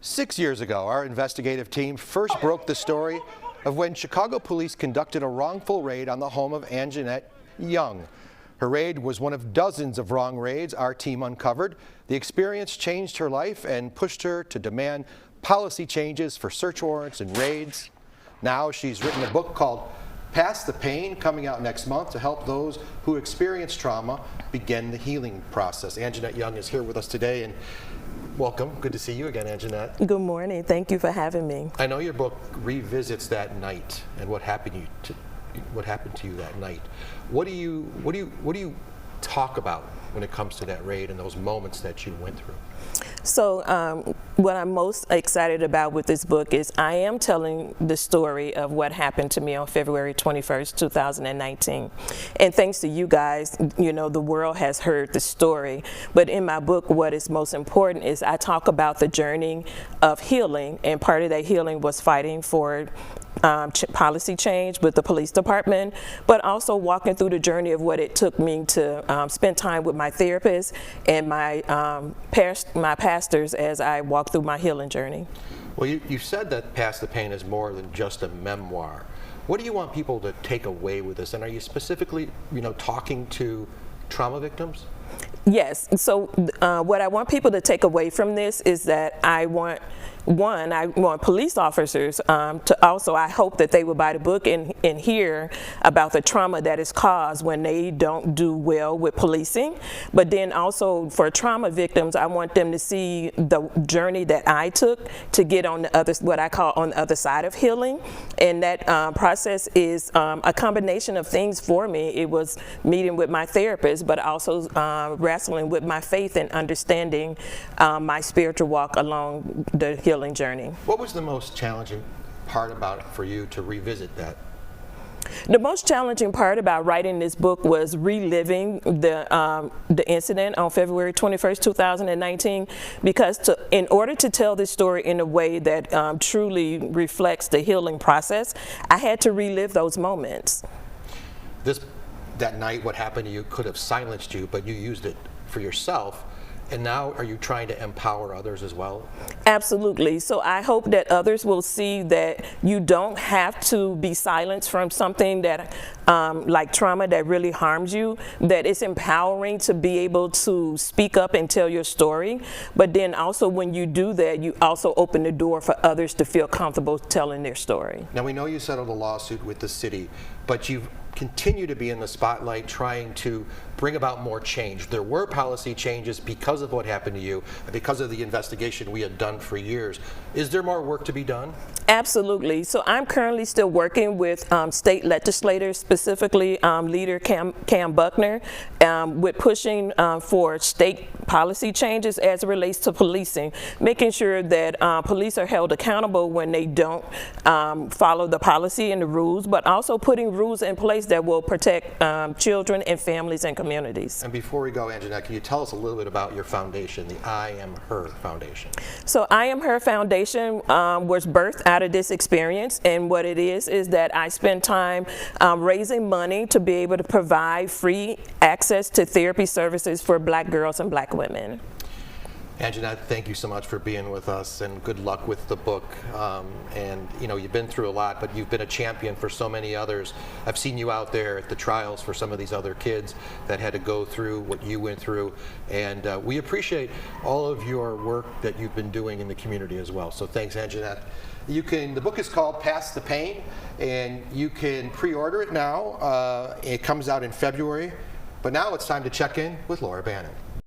6 years ago, our investigative team first broke the story of when Chicago police conducted a wrongful raid on the home of Anjanette Young. Her raid was one of dozens of wrong raids our team uncovered. The experience changed her life and pushed her to demand policy changes for search warrants and raids. Now she's written a book called Past the Pain, coming out next month to help those who experience trauma begin the healing process. Anjanette Young is here with us today, and welcome. Good to see you again, Anjanette. Good morning. Thank you for having me. I know your book revisits that night and what happened to you that night. What do you talk about when it comes to that raid and those moments that you went through? So what I'm most excited about with this book is I am telling the story of what happened to me on February 21st, 2019. And thanks to you guys, you know, the world has heard the story. But in my book, what is most important is I talk about the journey of healing, and part of that healing was fighting for policy change with the police department, but also walking through the journey of what it took me to spend time with my therapist and my pastors as I walked through my healing journey. Well, you said that Past the Pain is more than just a memoir. What do you want people to take away with this? And are you specifically, talking to trauma victims? Yes. So what I want people to take away from this is that I want police officers to also, I hope that they will buy the book and hear about the trauma that is caused when they don't do well with policing. But then also for trauma victims, I want them to see the journey that I took to get on the other, what I call on the other side of healing. And that process is a combination of things for me. It was meeting with my therapist, but also wrestling with my faith and understanding my spiritual walk along the healing journey. What was the most challenging part about it for you to revisit that? The most challenging part about writing this book was reliving the incident on February 21st, 2019, because in order to tell this story in a way that truly reflects the healing process, I had to relive those moments. That night, what happened to you could have silenced you, but you used it for yourself. And now, are you trying to empower others as well? Absolutely. So I hope that others will see that you don't have to be silenced from something that, like trauma that really harms you, that it's empowering to be able to speak up and tell your story. But then also when you do that, you also open the door for others to feel comfortable telling their story. Now, we know you settled a lawsuit with the city, but you've continue to be in the spotlight trying to bring about more change. There were policy changes because of what happened to you, because of the investigation we had done for years. Is there more work to be done? Absolutely. So I'm currently still working with state legislators, specifically leader Cam Buckner, with pushing for state policy changes as it relates to policing, making sure that police are held accountable when they don't follow the policy and the rules, but also putting rules in place that will protect children and families and communities. And before we go, Anjanette, can you tell us a little bit about your foundation, the I Am Her Foundation? So I Am Her Foundation was birthed out of this experience, and what it is that I spend time raising money to be able to provide free access to therapy services for Black girls and Black women. Anjanette, thank you so much for being with us, and good luck with the book. And you've been through a lot, but you've been a champion for so many others. I've seen you out there at the trials for some of these other kids that had to go through what you went through, and we appreciate all of your work that you've been doing in the community as well. So thanks, Anjanette. The book is called Past the Pain, and you can pre-order it now. It comes out in February, but now it's time to check in with Laura Bannon.